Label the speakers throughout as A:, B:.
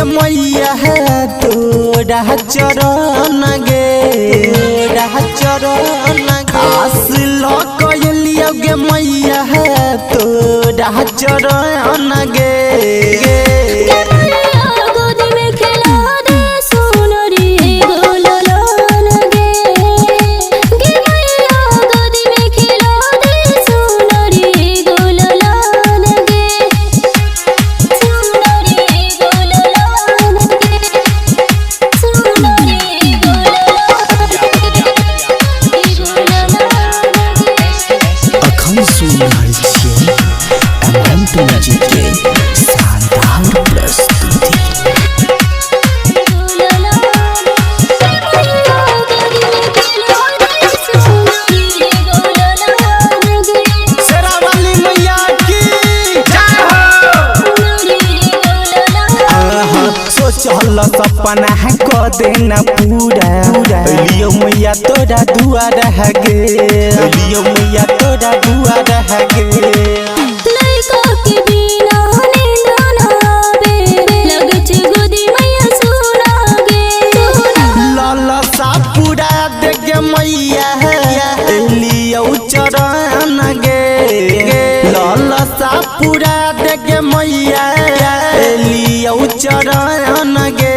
A: मैया है तोड़ा चरण गे चरण आस ललिया गे मैया है तोड़ा चरण गे शानदार प्रस्तुति चल सपना है को देना पूरा लियो मैया तोरा दुआर है गे लियो मैया तोरा दुआर है गे मैया है लियो चरण गे ललसा पूरा देगे मैया लियो चरण गे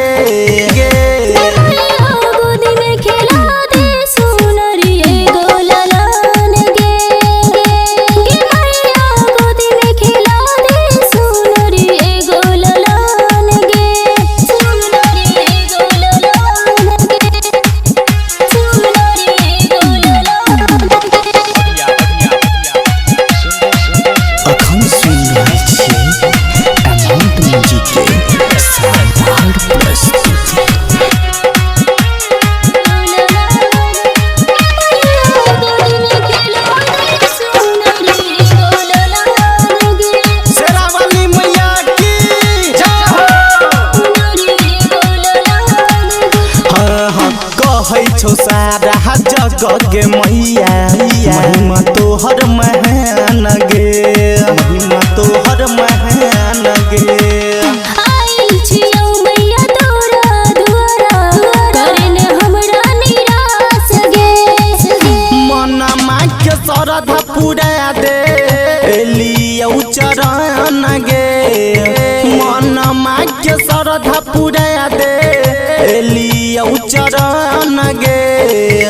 A: छो सारा जग गे मैया महिमा तोहर महान गे महिमा तोहर महान गे श्रद्धा पूरा दे लियो चरण गे मन माग्य श्रद्धा पूरा दे लियो चरण गे।